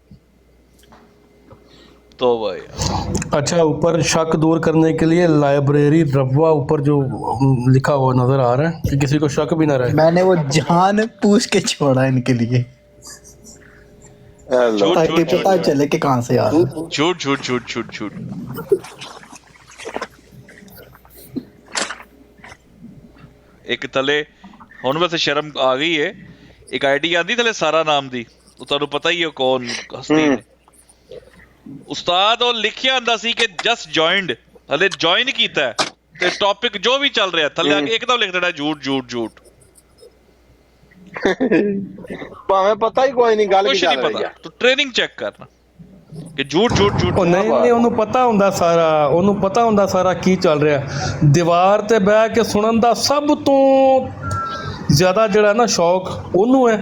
तो भाई अच्छा, ऊपर शक दूर करने के लिए लाइब्रेरी रवा ऊपर जो लिखा हुआ नजर आ रहा है कि किसी को शक भी ना रहे। मैंने वो जान पूछ के छोड़ा इनके लिए, हेलो ताकि पता चले कि कहाँ से आ रहा है। झूठ झूठ झूठ झूठ झूठ। एक थले हुण वैसे शर्म आ गई है। एक आईडी आंदी थले सारा नाम दी, तो ਤੁਹਾਨੂੰ ਪਤਾ ਹੀ ਹੈ कौन हस्ती है। ਉਸਤਾਦ ਉਹ ਲਿਖਿਆ ਹੁੰਦਾ ਸੀ ਕਿ ਜਸਟ ਜੁਆਇਨਡ, ਹਲੇ ਜੁਆਇਨ ਕੀਤਾ ਤੇ ਟੌਪਿਕ ਜੋ ਵੀ ਚੱਲ ਰਿਹਾ ਥੱਲੇ ਆ ਕੇ ਇੱਕਦਮ ਲਿਖ ਦੇਣਾ ਝੂਠ ਝੂਠ ਝੂਠ। ਭਾਵੇਂ ਪਤਾ ਹੀ ਕੋਈ ਨਹੀਂ ਗੱਲ ਕੀ ਕੁਝ ਨਹੀਂ ਚੱਲ ਰਹੀ ਪਤਾ, ਹੈ। ਤੂੰ ਟ੍ਰੇਨਿੰਗ ਚੈੱਕ ਕਰਨਾ ਕਿ ਝੂਠ ਝੂਠ ਝੂਠ। ਉਹ ਨਹੀਂ ਉਹਨੂੰ ਪਤਾ ਹੁੰਦਾ ਸਾਰਾ ਕੀ ਚੱਲ ਰਿਹਾ। ਦੀਵਾਰ ਤੇ ਬਹਿ ਕੇ ਸੁਣਨ ਦਾ ਸਭ ਤੋਂ ਜ਼ਿਆਦਾ ਜਿਹੜਾ ਨਾ ਸ਼ੌਕ ਉਹਨੂੰ ਹੈ,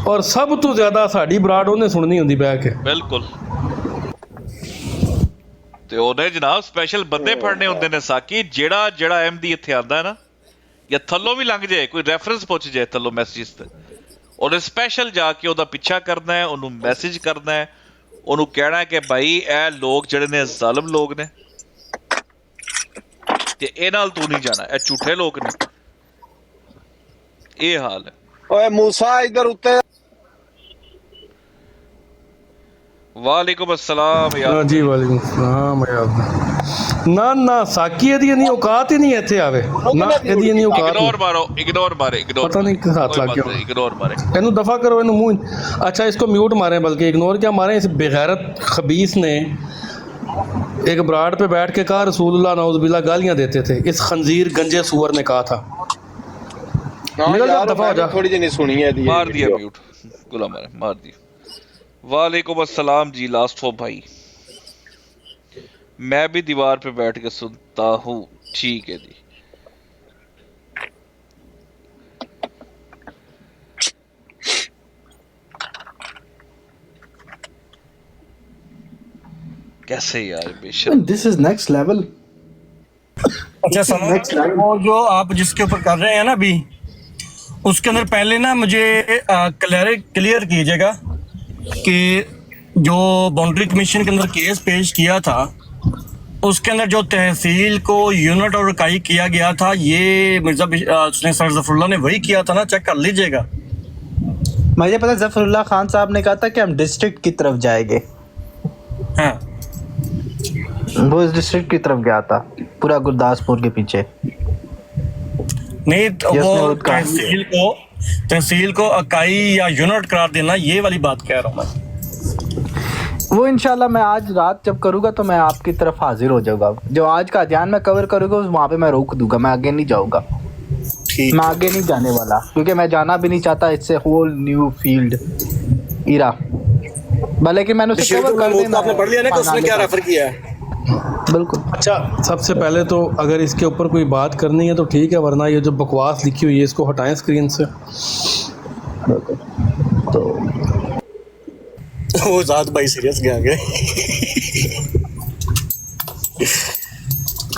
ਔਰ ਸਭ ਤੋਂ ਜ਼ਿਆਦਾ ਸਾਡੀ ਬਰਾੜ ਉਹਨੇ ਸੁਣਨੀ ਹੁੰਦੀ ਬਹਿ ਕੇ। ਬਿਲਕੁਲ। ਤੇ ਉਹਨੇ ਜਨਾਬ ਸਪੈਸ਼ਲ ਬੰਦੇ ਫੜਨੇ ਹੁੰਦੇ ਨੇ ਸਾਕੀ, ਜਿਹੜਾ ਅਹਿਮਦੀ ਇੱਥੇ ਆਂਦਾ ਹੈ ਨਾ, ਜਾਂ ਥੱਲੋਂ ਵੀ ਲੰਘ ਜਾਏ, ਕੋਈ ਰੈਫਰੈਂਸ ਪੁੱਛ ਜਾਏ ਥੱਲੋਂ ਮੈਸੇਜ ਤੇ, ਉਹਨੇ ਸਪੈਸ਼ਲ ਜਾ ਕੇ ਉਹਦਾ ਪਿੱਛਾ ਕਰਨਾ ਹੈ, ਉਹਨੂੰ ਮੈਸੇਜ ਕਰਨਾ ਹੈ, ਉਹਨੂੰ ਕਹਿਣਾ ਕਿ ਭਾਈ ਇਹ ਲੋਕ ਜਿਹੜੇ ਨੇ ਜ਼ਾਲਮ ਲੋਕ ਨੇ ਤੇ ਇਹ ਨਾਲ ਤੂੰ ਨਹੀਂ ਜਾਣਾ, ਇਹ ਝੂਠੇ ਲੋਕ ਨੇ। ਇਹ ਹਾਲ ਹੈ। ਓਏ ਮੂਸਾ ਇਧਰ ਉੱਤੇ ਵਾਲੇकुम अस्सलाम यार। हाँ जी वालेकुम सलाम यार। ना ना साकी ਇਹਦੀ ਨਹੀਂ ਔਕਾਤ ਹੀ ਨਹੀਂ ਇੱਥੇ ਆਵੇ ਨਾ, ਇਹਦੀ ਨਹੀਂ ਔਕਾਤ इग्नोर मारो, इग्नोर मारे, इग्नोर पता नहीं किस हाथ लग गया। इग्नोर मारे। ਇਹਨੂੰ दफा करो, ਇਹਨੂੰ मुंह। अच्छा इसको म्यूट मारें, बल्कि इग्नोर क्या मारें। इस बेगैरत खबीस ने एक ब्राड पे बैठ के कहा रसूलुल्लाह नौज़ुबिल्लाह गालियां देते थे। इस खंजीर गंजे सुअर ने कहा था निकल जा, दफा हो जा। थोड़ी जी नहीं सुनी है मार दिया म्यूट, गुलाम मार दिया। वालेकुम अस्सलाम जी लास्ट हो भाई, मैं भी दीवार पे बैठ के सुनता हूँ। ठीक है जी। कैसे यार बेशक दिस इज नेक्स्ट लेवल। अच्छा सुनो, वो जो आप जिसके ऊपर कर रहे हैं ना अभी, उसके अंदर पहले ना मुझे क्लियर कीजिएगा कि जो बाउंड्री कमीशन के अंदर केस पेश किया था, उसके अंदर जो तहसील को यूनिट और इकाई किया गया था, ये मिर्जा सर जफरुल्लाह ने वही किया था ना? चेक कर लीजिएगा। मुझे पता है जफरुल्लाह खान साहब ने कहा था कि हम डिस्ट्रिक्ट की तरफ जाएंगे, हाँ वो इस डिस्ट्रिक्ट की तरफ गया था, पूरा गुरदासपुर के पीछे। नहीं तो Yes, वो मैं उसका- तहसील को इकाई या यूनिट करार देना, ये वाली बात कह रहा हूँ मैं। वो इंशाल्लाह मैं आज रात जब करूँगा तो मैं आपकी तरफ हाजिर हो जाऊंगा। जो आज का ध्यान में कवर करूँगा वहाँ पे मैं रोक दूंगा, मैं आगे नहीं जाऊँगा। ठीक मैं आगे नहीं जाने वाला, क्योंकि मैं जाना भी नहीं चाहता। It's a whole new field era. लेकिन मैंने उसे कवर कर देना। आपने पढ़ लिया ना कि उसने क्या रेफर किया है? बिल्कुल। अच्छा सबसे पहले तो अगर इसके ऊपर कोई बात करनी है तो ठीक है, वरना ये जो बकवास लिखी हुई है इसको हटाएं स्क्रीन से। तो वो ज़ात भाई सीरियस गया गए।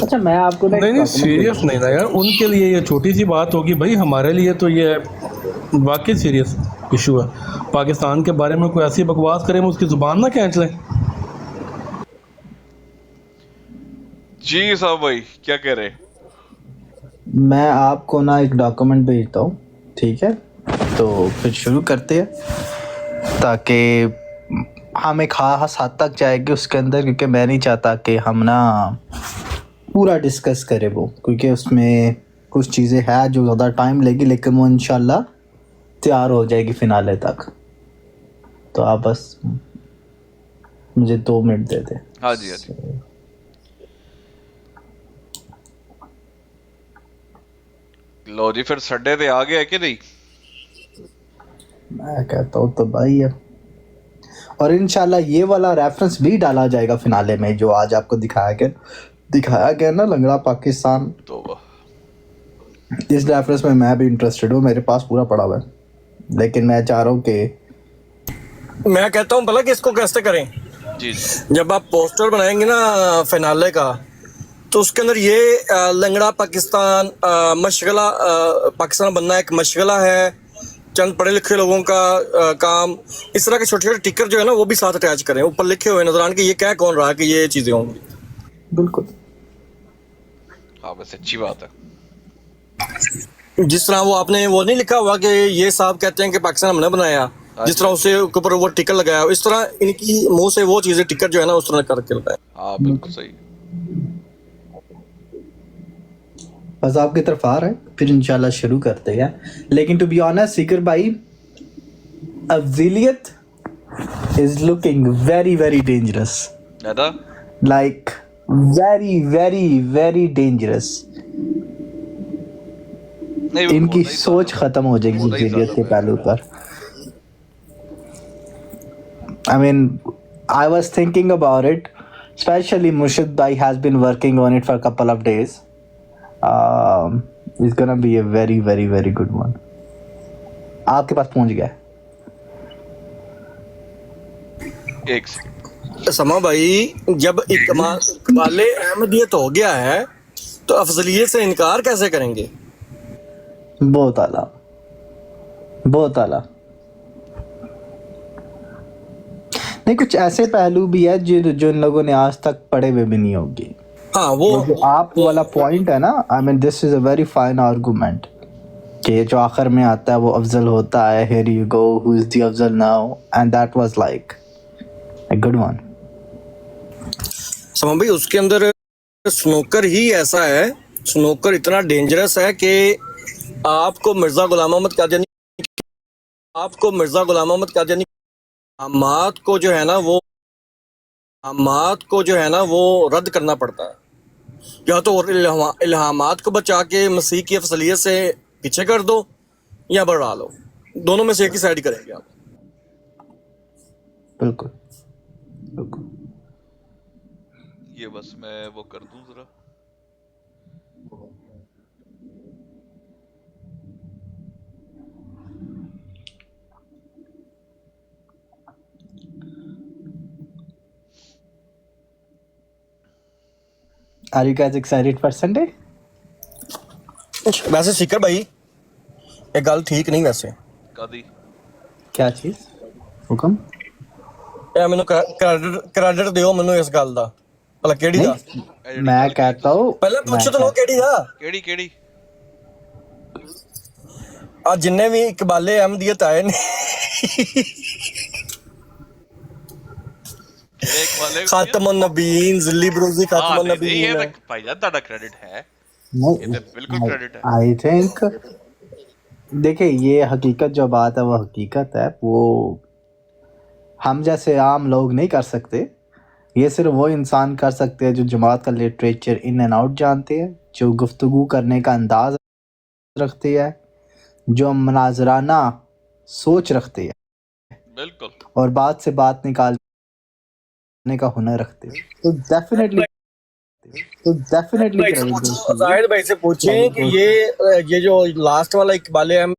अच्छा मैं आपको ना नहीं सीरियस नहीं ना यार, उनके लिए ये छोटी सी बात होगी भाई, हमारे लिए तो ये वाकई सीरियस इशू है। पाकिस्तान के बारे में कोई ऐसी बकवास करे, हम उसकी ज़ुबान ना खींच लें। जी साहब भाई क्या कह रहे हैं? मैं आपको ना एक डॉक्यूमेंट भेजता हूँ, ठीक है? तो फिर शुरू करते हैं, ताकि हम एक खास हद तक जाएंगे उसके अंदर, क्योंकि मैं नहीं चाहता कि हम ना पूरा डिस्कस करें वो, क्योंकि उसमें कुछ चीज़ें हैं जो ज़्यादा टाइम लेगी, लेकिन वो इंशाल्लाह तैयार हो जाएगी फिनाले तक। तो आप बस मुझे 2 मिनट दे दें। हाँ जी हाँ जी। लो जी फिर सड्डे ते आ गया कि नहीं? मैं कहता हूँ तो भाई है, और इंशाल्लाह ये वाला रेफरेंस भी डाला जाएगा फिनाले में, जो आज आपको दिखाया गया ना, लंगड़ा पाकिस्तान। तौबा। इस रेफरेंस में मैं भी इंटरेस्टेड हूँ, मेरे पास पूरा पड़ा हुआ है, लेकिन मैं चाह रहा हूँ कि मैं कहता हूँ भला कि इसको कैसे करें। जी जी। जब आप पोस्टर बनाएंगे ना फिनाले का, तो उसके अंदर ये लंगड़ा पाकिस्तान मशगला, पाकिस्तान बनना एक मशगला है, चंद पढ़े लिखे लोगों का काम, इस तरह के छोटे छोटे टिकर जो है ना वो भी साथ अटैच करें, ऊपर लिखे हुए नजर आने कि ये क्या कौन रहा कि ये चीजें होंगी। बिल्कुल। हाँ बस अच्छी बात है। जिस तरह वो आपने वो नहीं लिखा हुआ कि ये साहब कहते हैं कि पाकिस्तान हमने बनाया, जिस तरह उसे ऊपर वो टिकर लगाया, इस तरह इनकी मुंह से वो चीजें टिकर जो है ना उस तरह करके लगाए। हाँ बिल्कुल सही। बस आपकी तरफ आ रहा है, फिर इंशाल्लाह शुरू करते हैं। लेकिन टू बी ऑनेस्ट सीकर भाई, अफजीलियत is looking very very dangerous, है ना? Like very very very dangerous. नहीं, वो इनकी होना ही सोच था। खत्म हो जाएगी होना ही अफजीलियत था। के पहलू पर। I mean, I was thinking about it, especially Murshid Bhai has been working on it for a couple of days. It's gonna be a very very very good one. आपके पास पहुंच गया है। एक सेकंड। समा भाई, जब इकबाल अहमदियत हो गया है तो अफजलियत से इनकार कैसे करेंगे? बहुत आला, बहुत आला। नहीं, कुछ ऐसे पहलू भी है जो जो इन लोगों ने आज तक पढ़े हुए भी नहीं होंगे। हाँ वो जो आप वो वाला पॉइंट है ना, I mean this is a very fine argument, कि जो आखिर में आता है वो अफजल होता है, here you go, who is the Afzal now, and that was like a good one. समा भाई, उसके अंदर स्नूकर ही ऐसा है, स्नूकर इतना डेंजरस है कि आपको मिर्जा गुलाम मोहम्मद कादियानी अहमाद को जो है ना वो रद्द करना पड़ता है। या तो इल्हामात को बचा के मसीह की अफसलियत से पीछे कर दो या बढ़ा लो, दोनों में से एक ही साइड करेंगे आप। बिल्कुल बिल्कुल। ये बस मैं वो कर दूं जरा। Are you guys excited for Sunday? वैसे सीकर भाई एक गल ठीक नहीं, वैसे कादी क्या चीज? हुक्म? ਇਹ ਮੈਨੂੰ ਕ੍ਰੈਡਿਟ ਦਿਓ ਮੈਨੂੰ ਇਸ ਗੱਲ ਦਾ, ਭਲਾ ਕਿਹੜੀ ਦਾ? नहीं, मैं कहता हूँ, ਪਹਿਲਾਂ मैं ਪੁੱਛ ਤਾਂ ਲਓ ਕਿਹੜੀ ਦਾ। ਕਿਹੜੀ ਆ ਜਿੰਨੇ ਵੀ ਇਕਬਾਲੇ ਅਹਿਮਦੀਅਤ ਆਏ ਨੇ, ਕਿਹੜੇ ਵਾਲੇ ਖਾਤਮੁਨ ਨਬੀਨ, ਜ਼ਿੱਲੀ ਬਰੂਜ਼ੀ ਖਾਤਮੁਨ ਇਹ ਨਬੀਨ। ਤਾਂ ਭਾਈजान ਤੁਹਾਡਾ ਕ੍ਰੈਡਿਟ ਹੈ, नहीं, ये तो बिल्कुल क्रेडिट है। आई थिंक, देखिए ये हकीकत जो बात है वो हकीकत है, वो हम जैसे आम लोग नहीं कर सकते। ये सिर्फ वो इंसान कर सकते हैं जो जमात का लिटरेचर इन एंड आउट जानते हैं, जो गुफ्तगू करने का अंदाज रखते हैं, जो मनाजराना सोच रखते हैं, बिल्कुल। और बात से बात निकालने का हुनर रखते हैं। तो डेफिनेटली जाहिद भाई से पूछें कि ये जो लास्ट वाला इकबाले अहम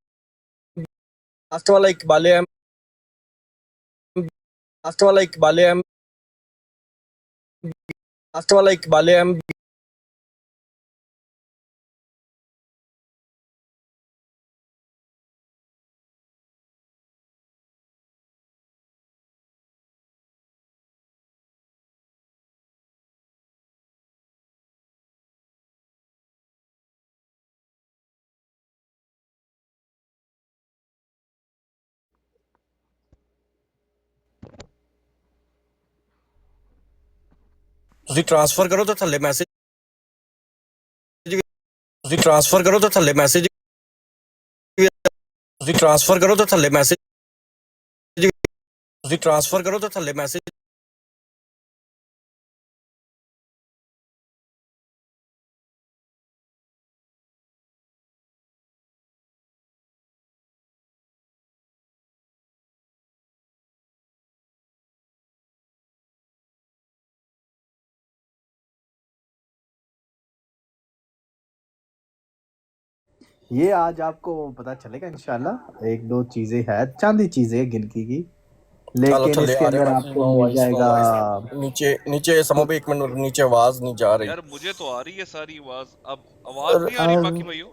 ਤੁਸੀਂ ਟ੍ਰਾਂਸਫਰ ਕਰੋ ਤਾਂ ਥੱਲੇ ਮੈਸੇਜ ये आज आपको पता चलेगा इंशाल्लाह। एक दो चीजें है, चांदी चीजें गिनती की, लेकिन इसके अंदर आपको मिल जाएगा। नीचे समो भी, एक मिनट, नीचे आवाज नहीं जा रही यार मुझे तो आ रही है सारी आवाज, अब आवाज नहीं आ रही बाकी भाइयों?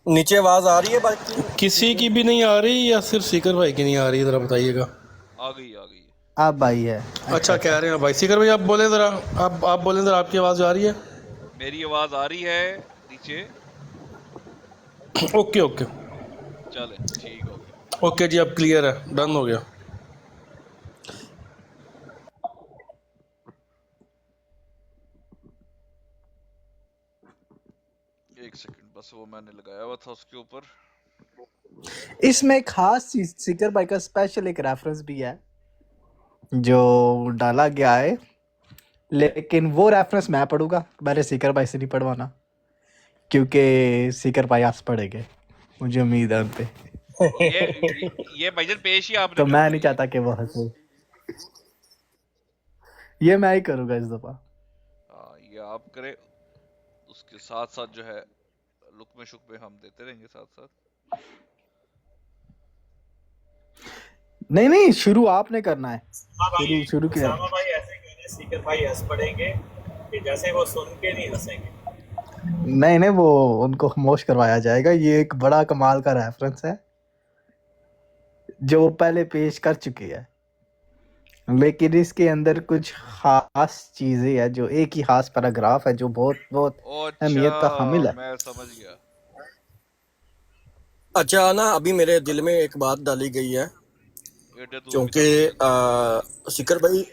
नीचे आवाज आ रही है बाकी किसी की भी नहीं आ रही या सिर्फ सीकर भाई की नहीं आ रही, जरा बताइएगा। आ गई अब आई है। अच्छा कह रहे हैं भाई सीकर भाई, आप बोले जरा, आप बोले जरा, आपकी आवाज आ रही है? मेरी आवाज आ रही है नीचे? ओके ओके चले ठीक हो गया। ओके जी, अब क्लियर है, डन हो गया। एक सेकंड बस, वो मैंने लगाया हुआ था उसके ऊपर। इसमें एक खास चीज, सीकर भाई का स्पेशल एक रेफरेंस भी है जो डाला गया है, लेकिन वो रेफरेंस मैं पढ़ूंगा, मैंने सीकर भाई से नहीं पढ़वाना, क्योंकि सीकर भाई आज पढ़ेंगे, मुझे उम्मीद है उन पे। ये भाईजान पेश ही आपने तो कर मैं दी नहीं है। चाहता कि वो हंसे, ये मैं ही करूंगा इस दफा। ये आप करें, उसके साथ साथ जो है लुक में शुक में हम देते रहेंगे साथ साथ। नहीं नहीं, शुरू आपने करना है, हाँ भाई, शुरू किया। उसामा भाई ऐसे कहने सीकर भाई हंस पड़ेंगे कि जैसे वो सुन के नहीं हंसेंगे। नहीं नहीं, वो उनको खामोश करवाया जाएगा। ये एक बड़ा कमाल का रेफरेंस है जो वो पहले पेश कर चुके हैं, लेकिन इसके अंदर कुछ खास चीजें हैं, जो एक ही खास पैराग्राफ है जो बहुत बहुत अहमियत का हामिल अच्छा, है। मैं समझ गया। अच्छा ना, अभी मेरे दिल में एक बात डाली गई है, बेटे तू अभी क्योंकि तक सिकर भाई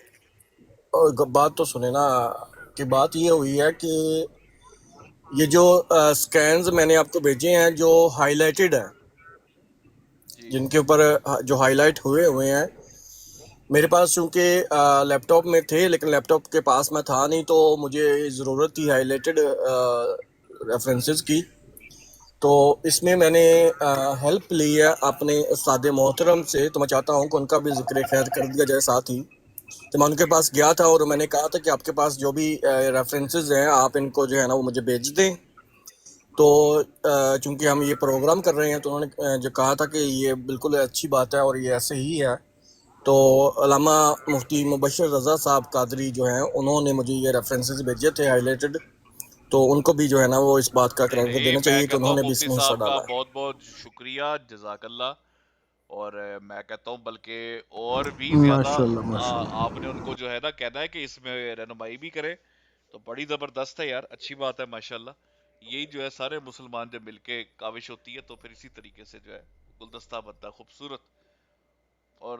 बात तो सुने ना, कि बात ये हुई है कि ये जो स्कैन्स मैंने आपको भेजे हैं जो हाईलाइटेड हैं, जी जिनके ऊपर जो हाईलाइट हुए हुए हैं, मेरे पास चूंकि लैपटॉप में थे, लेकिन लैपटॉप के पास मैं था नहीं, तो मुझे ज़रूरत थी हाईलाइटेड रेफरेंसेस की। तो इसमें मैंने हेल्प ली है अपने उस्ताद मोहतरम से, तो मैं चाहता हूँ कि उनका भी जिक्र खैर कर दिया जाए साथ ही। तो मैं उनके पास गया था और मैंने कहा था कि आपके पास जो भी रेफरेंसेस हैं आप इनको जो है ना वो मुझे भेज दें। तो चूंकि हम ये प्रोग्राम कर रहे हैं, तो उन्होंने जो कहा था कि ये बिल्कुल अच्छी बात है और ये ऐसे ही है। तो अल्लामा मुफ्ती मुबशर रज़ा साहब कादरी जो हैं, उन्होंने मुझे ये रेफरेंसेस भेजे थे हाईलाइटेड, तो उनको भी जो है ना वो इस बात का नहीं क्रेडिट नहीं, देना मैं चाहिए कि कहता हूँ उन्होंने भी मुफ्ती इसमें हिस्सा साहब का डाला है। बहुत बहुत शुक्रिया, जजाकल्ला। और मैं कहता हूँ बल्कि और भी ज्यादा माशाल्लाह माशाल्लाह। आपने उनको जो है ना कहना है कि इसमें रहनुमाई भी करे, तो बड़ी जबरदस्त है यार, अच्छी बात है माशाल्लाह। यही जो है सारे मुसलमान जब मिलके काविश होती है तो फिर इसी तरीके से जो है गुलदस्ता बनता है खूबसूरत और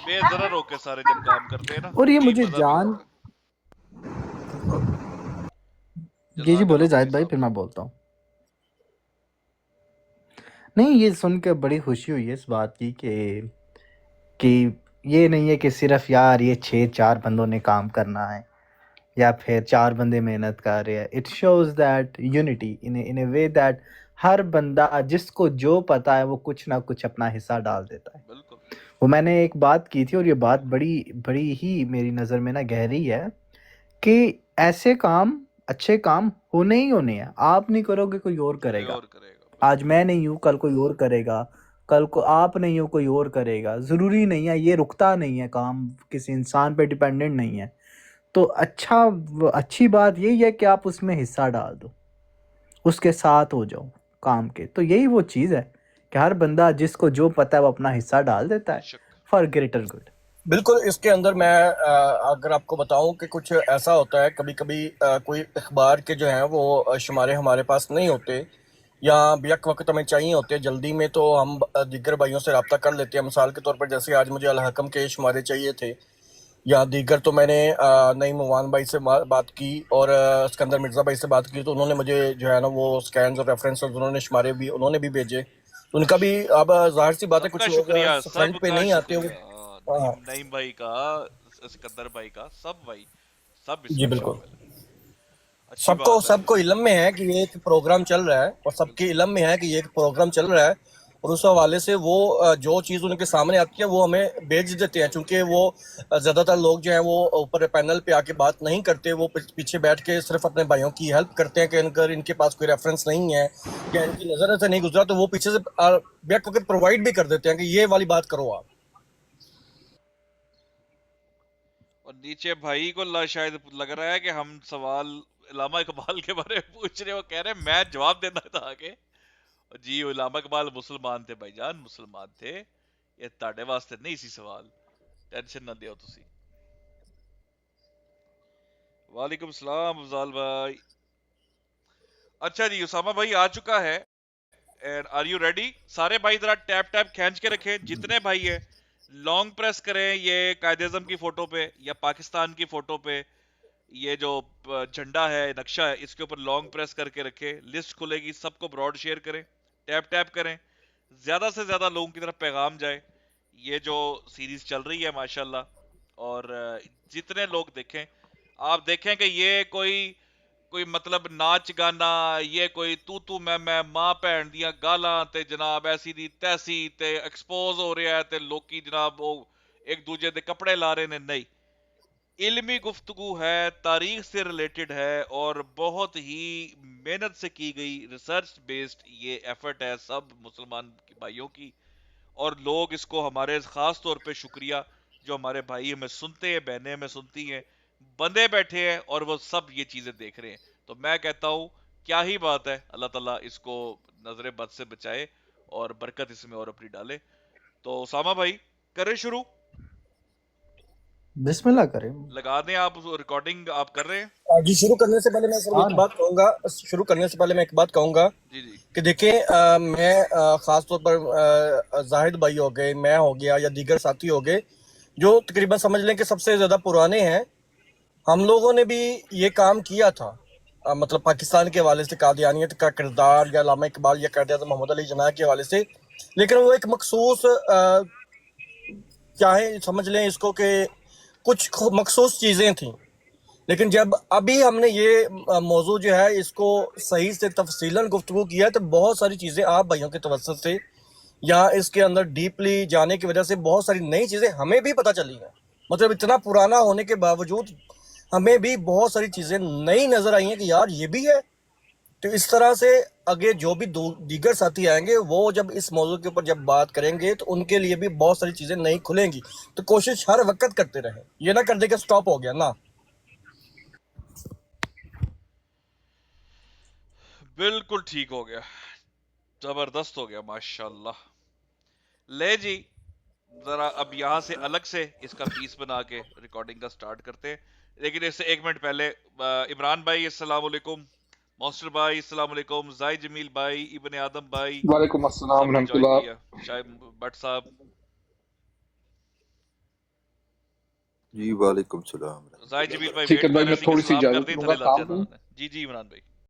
बेजरर होके सारे जब काम करते हैं ना और ये तो यही मुझे मजा भी जान, होता है। जी बोले जजाकल्ला जाहिद मुफ्ती भाई, साहब। फिर मैं बोलता हूँ। नहीं, ये सुन के बड़ी खुशी हुई है इस बात की कि ये नहीं है कि सिर्फ यार ये 6-4 बंदों ने काम करना है या फिर 4 बंदे मेहनत कर रहे हैं। It shows that unity in a way that हर बंदा जिसको जो पता है वो कुछ ना कुछ अपना हिस्सा डाल देता है। बिल्कुल वो मैंने एक बात की थी और ये बात बड़ी बड़ी ही मेरी नज़र में ना गहरी है कि ऐसे काम, अच्छे काम होने ही होने हैं। आप नहीं करोगे कोई और कोई करेगा। और करेगा, आज मैं नहीं हूँ, कल कोई और करेगा, कल को आप नहीं हो, कोई और करेगा। ज़रूरी नहीं है, ये रुकता नहीं है, काम किसी इंसान पे डिपेंडेंट नहीं है। तो अच्छी बात यही है कि आप उसमें हिस्सा डाल दो, उसके साथ हो जाओ काम के। तो यही वो चीज़ है कि हर बंदा जिसको जो पता है वो अपना हिस्सा डाल देता है बेशक। For greater good. बिल्कुल, इसके अंदर मैं अगर आपको बताऊं कि कुछ ऐसा होता है, कभी कभी कोई अखबार के जो हैं वो शुमारे हमारे पास नहीं होते, या बेक वक्त हमें चाहिए होते जल्दी में, तो हम दीगर भाइयों से रब्ता कर लेते हैं। मिसाल के तौर पर जैसे आज मुझे अल हकम के शुमारे चाहिए थे, या दीगर, तो मैंने नईम उवान भाई से बात की और सिकंदर मिर्ज़ा भाई से बात की, तो उन्होंने मुझे जो है ना वो स्कैन्स और रेफरेंसेस उन्होंने शुमारे भी उन्होंने भी भेजे। तो उनका भी, अब जाहिर सी बात है, सबका कुछ लोग शुक्रिया, फ्रंट पे सबका नहीं आते शुक्रिया। वो। हाँ, नईम नईम भाई का, सिकंदर भाई का, सब भाई, सब जी इसमें बिल्कुल। शामिल है। अच्छी सबको बात है। सबको इलम में है कि ये एक प्रोग्राम चल रहा है, और सबके बिल्कुल इलम में है कि ये एक प्रोग्राम चल रहा है, और उस हवाले से वो जो चीज़ उनके सामने आती है वो हमें भेज देते हैं। चूंकि वो ज़्यादातर लोग जो हैं वो ऊपर पैनल पे आके बात नहीं करते, वो पीछे बैठ के सिर्फ अपने भाइयों की हेल्प करते हैं कि अगर इनके पास कोई रेफरेंस नहीं है या इनकी नज़र से नहीं गुजरा, तो वो पीछे से बैक वक्त प्रोवाइड भी कर देते हैं कि ये वाली बात करो आप। और नीचे भाई को शायद लग रहा है कि हम सवाल इलामा इकबाल के बारे में पूछ रहे हो, कह रहे हैं मैं जवाब देना था आगे। जी इलामा इकबाल मुसलमान थे भाईजान, मुसलमान थे, ये ताड़े वास्ते नहीं सी सवाल, टेंशन ना लियो तुसी। वालेकुम सलाम अफजाल भाई। अच्छा जी, उसामा भाई आ चुका है। And are you ready? सारे भाई जरा टैप टैप खींच के रखें, जितने भाई है लॉन्ग प्रेस करें ये कायदेज़म की फोटो पे या पाकिस्तान की फोटो पे, ये जो झंडा है, नक्शा है, इसके ऊपर लॉन्ग प्रेस करके रखें। लिस्ट खुलेगी, सबको ब्रॉड शेयर करें, टैप टैप करें, ज्यादा से ज्यादा लोगों की तरफ पैगाम जाए। ये जो सीरीज चल रही है माशाल्लाह, और जितने लोग देखें, आप देखें कि ये कोई कोई मतलब नाच गाना, ये कोई तू मैं मां भैन दियां गालां ते जनाब ऐसी दी तैसी ते एक्सपोज हो रहा है ते लोकी जनाब वो एक दूजे दे कपड़े ला रहे ने। नहीं, इल्मी गुफ्तगू है, तारीख से रिलेटेड है और बहुत ही मेहनत से की गई रिसर्च बेस्ड ये एफर्ट है सब मुसलमान भाइयों की। और लोग इसको हमारे ख़ास तौर पे शुक्रिया जो हमारे भाई हमें सुनते हैं, बहनें हमें सुनती हैं, बंदे बैठे हैं और वो सब ये चीज़ें देख रहे हैं। तो मैं कहता हूँ क्या ही बात है, अल्लाह ताला इसको नजर बद से बचाए और बरकत इसमें और अपनी डाले। तो उसामा भाई करें शुरू, बिस्मिल्लाह करें। लगा दें आप रिकॉर्डिंग आप कर रहे हैं? जी शुरू करने से पहले मैं सिर्फ हाँ एक ना। बात कहूंगा। शुरू करने से पहले मैं एक बात कहूंगा जी जी कि देखें, मैं ख़ास तौर पर जाहिद भाई हो गए, मैं हो गया या दीगर साथी हो गए जो तकरीबन समझ लें कि सबसे ज़्यादा पुराने हैं, हम लोगों ने भी ये काम किया था। मतलब पाकिस्तान के हवाले से कादियानियत का किरदार या अल्लामा इकबाल या कायद आज़म मोहम्मद अली जिन्ना के हवाले से, लेकिन वो एक मखसूस चाहे समझ लें इसको कि कुछ मखसूस चीज़ें थीं। लेकिन जब अभी हमने ये मौजू जो है इसको सही से तफसीलन गुफ्तगू किया तो बहुत सारी चीज़ें आप भाइयों के तवज्जुह से या इसके अंदर डीपली जाने की वजह से बहुत सारी नई चीज़ें हमें भी पता चली हैं। मतलब इतना पुराना होने के बावजूद हमें भी बहुत सारी चीज़ें नई नज़र आई हैं कि यार ये भी है। तो इस तरह से आगे जो भी दीगर साथी आएंगे वो जब इस मौजू के ऊपर जब बात करेंगे तो उनके लिए भी बहुत सारी चीज़ें नई खुलेंगी। तो कोशिश हर वक्त करते रहें, ये ना कर दे कि स्टॉप हो गया ना। बिल्कुल ठीक हो गया, जबरदस्त हो गया माशाल्लाह। ले जी, जरा अब यहाँ से अलग से इसका पीस बना के रिकॉर्डिंग का स्टार्ट करते हैं। लेकिन इससे एक मिनट पहले इमरान भाई अस्सलाम वालेकुम, मॉन्स्टर भाई अस्सलाम वालेकुम, जाय जमील भाई, इब्ने आदम भाई, वालेकुम अस्सलाम सबने ज्वाइन रहमतुल्लाह। किया, शायद भट्ट साहब, जी वालेकुम सलाम। जाय जमील भाई ठीक वेट है भाई, कर रहे मैं थे कि थोड़ी सी सलाम कर इजाजत दें, लूंगा, थले लग काम जाना हूँ। उन्होंने। जी जी इमरान भाई।